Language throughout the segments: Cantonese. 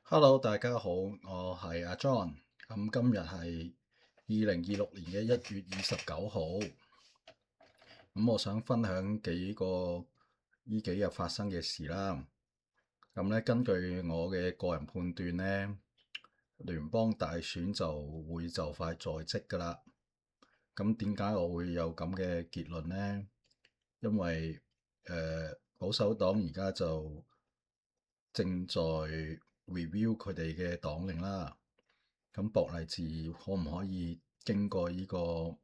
Hello，大家好，我係阿 John。今日係2026年嘅1月29號。我想分享幾個呢幾日發生嘅事啦。根據我嘅個人判斷呢，聯邦大選就會就快在即㗎啦。點解我會有咁嘅結論呢？因為保守黨而家就正在 review 佢哋嘅黨令啦。博勵治可唔可以經過佢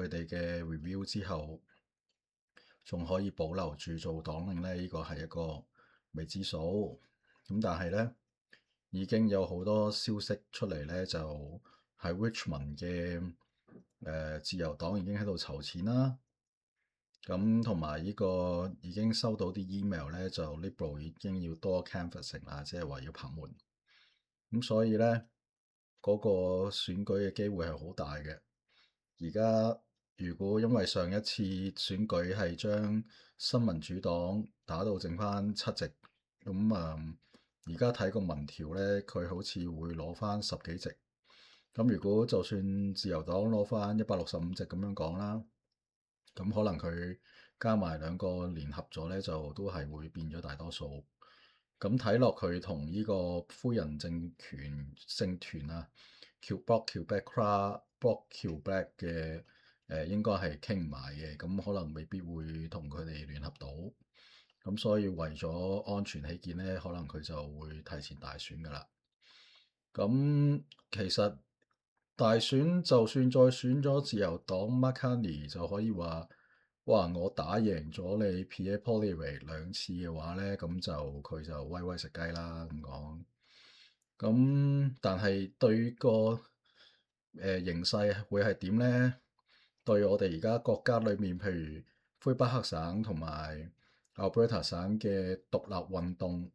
哋嘅 review 之後，仲可以保留住做黨令呢？呢個係一個未知數。但係呢，已經有好多消息出嚟呢，就係 Richmond 嘅自由黨已經喺度籌錢啦。同埋呢個已經收到啲 email 呢，就 Liberal 已經要多 canvassing 啦，即係話要拍門。所以呢，嗰個選舉嘅機會係好大嘅。而家如果因為上一次選舉係將新民主黨打到剩翻7席，而家睇個民調呢，佢好似會攞翻10幾席。如果就算自由黨攞翻165席咁樣講啦，可能佢加埋兩個聯合咗呢，就都係會變咗大多數。睇落佢同呢個灰人政權政團啊，Bloc Quebec 嘅應該係傾唔埋嘅，可能未必會同佢哋聯合到。所以為咗安全起見呢，可能佢就會提前大選㗎喇。其實大選就算再選咗自由黨 Mark Carney 就可以話，哇！我打贏咗你 Pierre Poilievre 2次嘅話呢，佢就威威食雞啦咁講。但係對個形勢會係點呢？對我哋而家國家裏面，譬如魁北克省同埋 Alberta 省嘅獨立運動，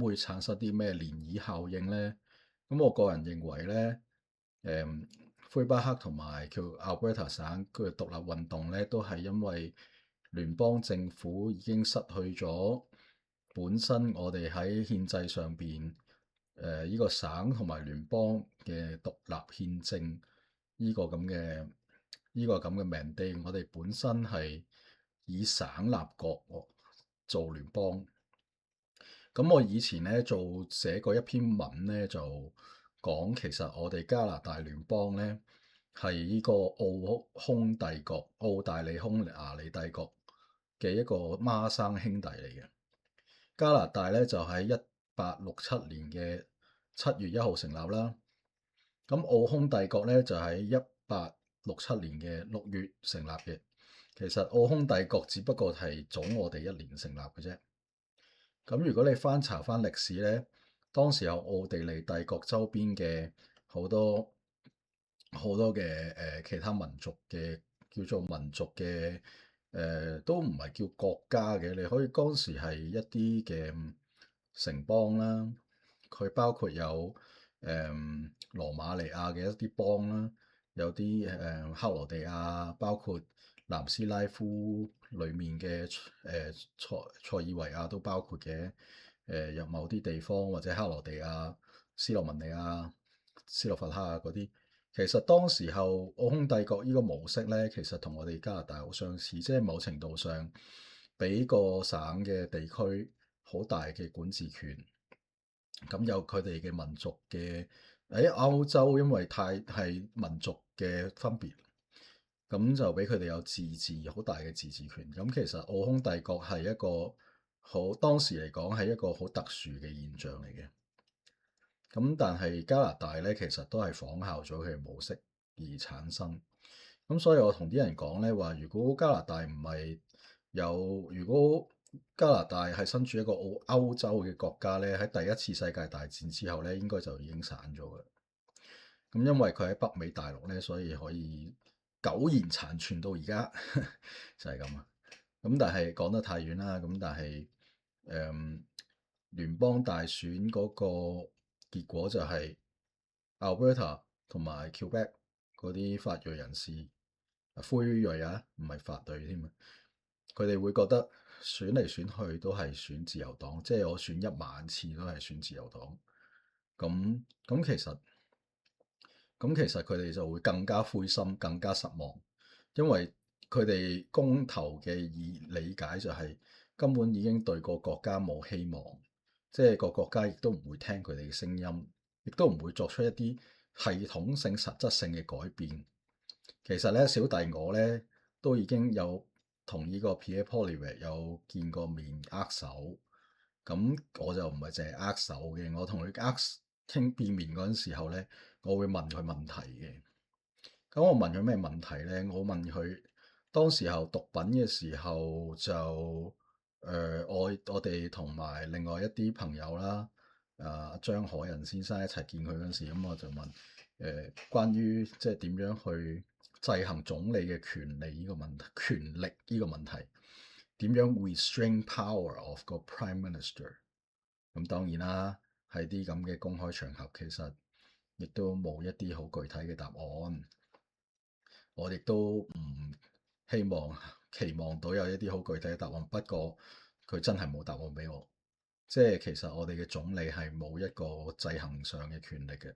會產生啲咩漣漪效應呢？我個人認為呢，魁北克同埋叫 Alberta 省嘅獨立運動呢，都係因為聯邦政府已經失去咗本身我哋喺憲制上邊呢個省同埋聯邦嘅獨立憲政呢個咁嘅 mandate，我哋本身係以省立國做聯邦。我以前咧寫過一篇文咧，就講其實我哋加拿大聯邦咧係呢個奧匈帝國、澳大利匈牙利帝國嘅一個孖生兄弟嚟嘅。加拿大咧就喺1867年嘅7月1號成立啦。奧匈帝國咧就喺1867年嘅6月成立嘅。其實奧匈帝國只不過係早我哋1年成立嘅啫。如果你翻查翻歷史咧，當時有奧地利帝國周邊嘅好多好多嘅其他民族嘅叫做民族嘅都唔係叫國家嘅，你可以當時係一啲嘅城邦啦。佢包括有羅馬尼亞嘅一啲邦啦，有啲克羅地亞，包括南斯拉夫裡面嘅塞爾維亞都包括嘅。有某啲地方或者克羅地亞、斯洛文尼亞、斯洛伐克啊嗰啲，其實當時候奧匈帝國呢個模式呢，其實同我哋加拿大好相似，即係某程度上俾個省嘅地區好大嘅管治權。有佢哋嘅民族嘅喺歐洲，因為太係民族嘅分別，就俾佢哋有自治好大嘅自治權。其實奧匈帝國係一個當時嚟講係一個好特殊嘅現象嚟嘅。但係加拿大咧，其實都係仿效咗佢嘅模式而產生。所以我同啲人講咧話，如果加拿大係身處一個歐洲嘅國家咧，喺第一次世界大戰之後咧，應該就已經散咗嘅。因為佢喺北美大陸咧，所以可以苟延殘存到而家，就係咁啊。但係講得太遠啦。但係聯邦大選嗰個結果就係 Alberta 同埋 Quebec 嗰啲法裔人士，灰裔啊，唔係法裔添啊，佢哋會覺得選嚟選去都係選自由黨，即係我選1萬次都係選自由黨。咁其實佢哋就會更加灰心、更加失望，因為佢哋公投嘅理解就係根本已經對個國家冇希望，即係個國家亦都唔會聽佢哋嘅聲音，亦都唔會作出一啲系統性、實質性嘅改變。其實咧，小弟我咧都已經有同呢個 Pierre Poilievre 有見過面握手，咁我就唔係淨係握手嘅，我同佢傾見面嗰陣時候咧，我會問佢問題嘅。咁我問佢咩問題咧？我問佢當時候毒品嘅時候就我哋同埋另外一啲朋友啦，張海仁先生一齊見佢嗰陣時，咁我就問關於即係點樣去制衡總理嘅權利呢個問題，權力呢個問題，點樣 restrain power of 個 prime minister？咁當然啦，喺啲咁嘅公開場合，其實亦都冇一啲好具體嘅答案。我亦都唔希望期望到有一啲好具體嘅答案。不過佢真係冇答案俾我，即係其實我哋嘅總理係冇一個制衡上嘅權力嘅。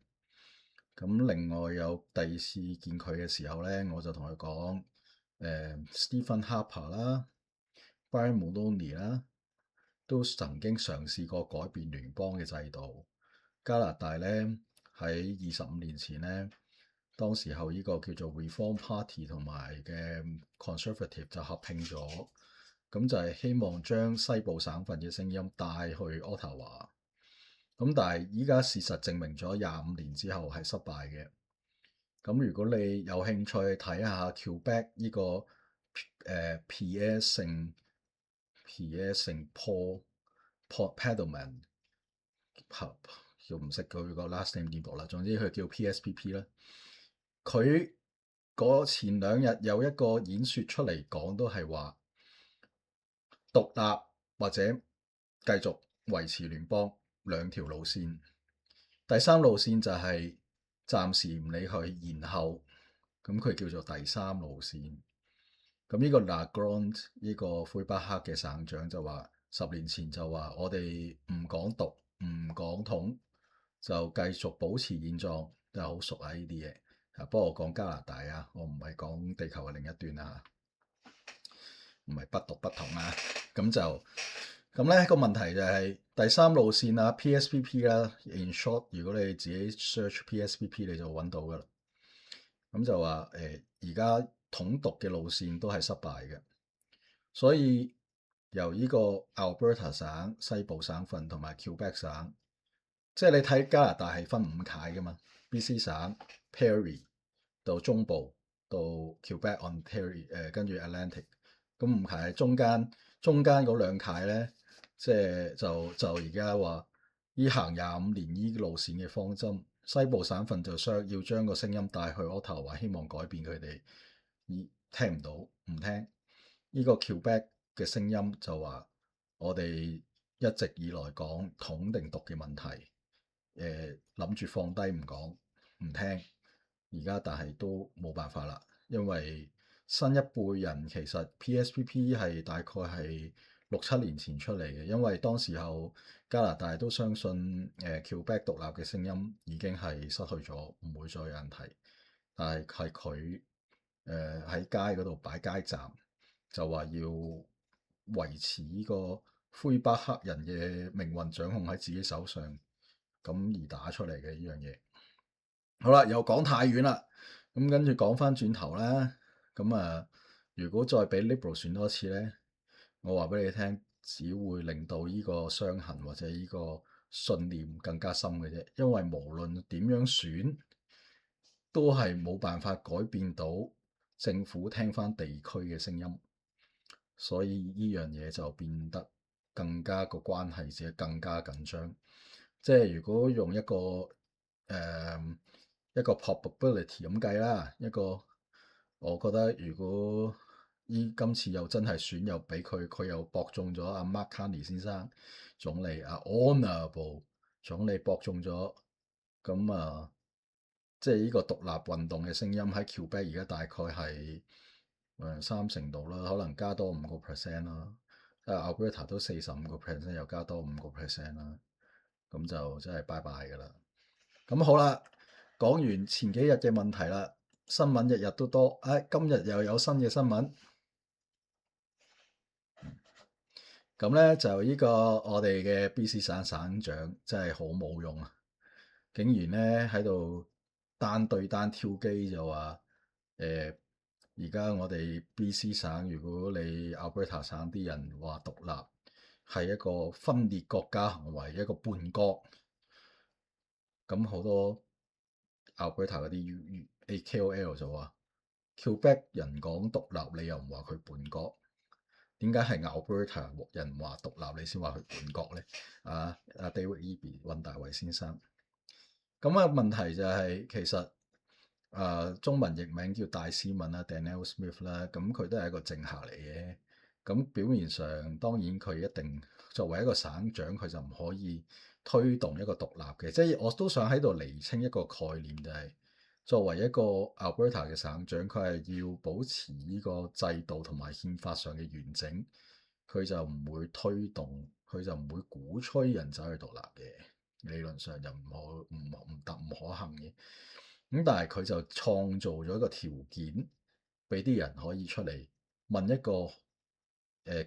咁另外有第二次見佢嘅時候咧，我就同佢講，Stephen Harper 啦，Brian Mulroney 啦，都曾經嘗試過改變聯邦嘅制度。加拿大咧喺25年前咧，當時候呢個叫做 Reform Party 同埋嘅 Conservative 就合併咗，咁就係希望將西部省份嘅聲音帶去 Ottawa。咁但係依家事實證明咗25年之後係失敗嘅。咁如果你有興趣睇下 Quebec 呢個Pierre St Paul Paddleman，又唔識佢個 last name 點讀啦。總之佢叫 PSPP 啦。佢前兩日有一個演說出嚟講，都係話獨立或者繼續維持聯邦兩條路線。第三路線就係暫時唔理佢，然後咁佢叫做第三路線。咁呢個 Lagrande 呢個魁北克嘅省長就話10年前就話我哋唔講獨唔講統，就繼續保持現狀，就好熟啊呢啲嘢。不過我講加拿大啊，我唔係講地球嘅另一端啊，唔係不獨不同啊。咁就咁咧，個問題就係第三路線啊，PSPP 啦。In short，如果你自己 search PSPP 你就揾到噶啦。咁就話而家統獨嘅路線都係失敗嘅，所以由呢個 Alberta 省西部省份同埋 Quebec 省，即係你睇加拿大係分5屆噶嘛，BC 省 Perry 到中部到 Quebec Ontario 跟住 Atlantic，咁5屆係中間嗰2屆咧，即係就而家話依行25年依路線嘅方針。西部省份就要將個聲音帶去 Ottawa，希望改變佢哋，而聽唔到，唔聽。呢個 Quebec 嘅聲音就話：我哋一直以來講統定獨嘅問題，諗住放低唔講，唔聽。而家但係都冇辦法啦，因為新一輩人其實 PSPP 係大概係6、7年前出嚟嘅，因為當時候加拿大都相信Quebec 獨立嘅聲音已經係失去咗，唔會再有人提。但係佢喺街嗰度擺街站，就話要維持呢個魁北克人嘅命運掌控喺自己手上，咁而打出嚟嘅呢樣嘢。好啦，又講太遠啦，咁跟住講翻轉頭啦。咁如果再俾 Liberal 選多次咧，我話俾你聽，只會令到呢個傷痕或者呢個信念更加深嘅啫。因為無論點樣選，都係冇辦法改變到政府聽翻地區嘅聲音，所以呢樣嘢就變得更加個關係只係更加緊張。即係如果用一個一個 probability 咁計啦，我覺得如果今次又真係選又俾佢又博中咗阿 Mark Carney 先生總理Honourable 總理博中咗，咁即係呢個獨立運動嘅聲音喺 Quebec 而家大概係30%度啦，可能加多5%啦。Alberta 都45%，又加多5%啦，咁就真係拜拜㗎啦。咁好啦，講完前幾日嘅問題啦，新聞日日都多，今日又有新嘅新聞。咁咧就呢個我哋嘅 BC 省省長真係好冇用啊！竟然咧喺度單對單挑機就話而家我哋 BC 省，如果你 Alberta 省啲人話獨立係一個分裂國家行為，一個叛國。咁好多 Alberta 嗰啲 KOL 就話 Quebec 人講獨立，你又唔話佢叛國，點解係 Alberta 人話獨立，你先話佢叛國咧？David Eby 溫大衛先生，咁問題就係其實中文譯名叫戴斯文啦 Danielle Smith 啦，咁佢都係一個政客嚟嘅。咁表面上當然佢一定作為一個省長，佢就唔可以推動一個獨立嘅。即係我都想喺度釐清一個概念，就係作為一個 Alberta 嘅省長，佢係要保持呢個制度同埋憲法上嘅完整，佢就唔會推動，佢就唔會鼓吹人走去獨立嘅。理論上就唔可行嘅。咁但係佢就創造咗一個條件，俾啲人可以出嚟問一個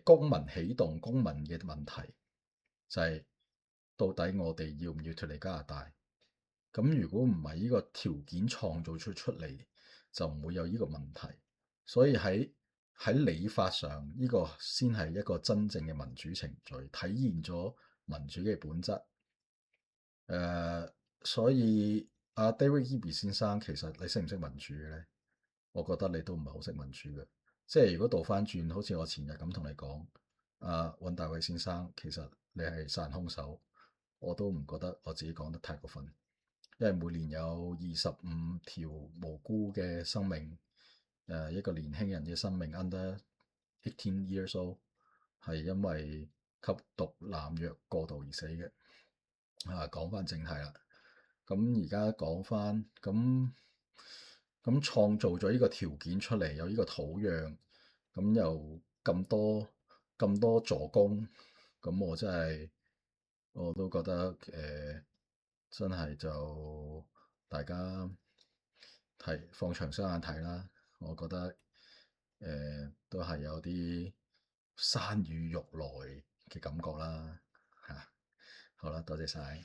公民起動公民嘅問題，就係到底我哋要唔要脫離加拿大？咁如果唔係呢個條件創造出嚟，就唔會有呢個問題。所以喺理法上，呢個先係一個真正嘅民主程序，體現咗民主嘅本質。所以David Eby 先生，其實你識唔識民主嘅咧？我覺得你都唔係好識民主嘅。即係如果倒翻轉，好似我前日咁同你講，溫大衛先生，其實你係殺人兇手，我都唔覺得我自己講得太過分。因為每年有25條無辜嘅生命，一個年輕人嘅生命 under 18 years old 係因為吸毒濫藥過度而死嘅。講翻正題啦，咁而家講翻咁創造咗呢個條件出嚟，有呢個土壤，咁又咁多助攻，咁我都覺得真係就大家睇放長雙眼睇啦。我覺得都係有啲山雨欲來嘅感覺啦嚇。好啦，多謝晒。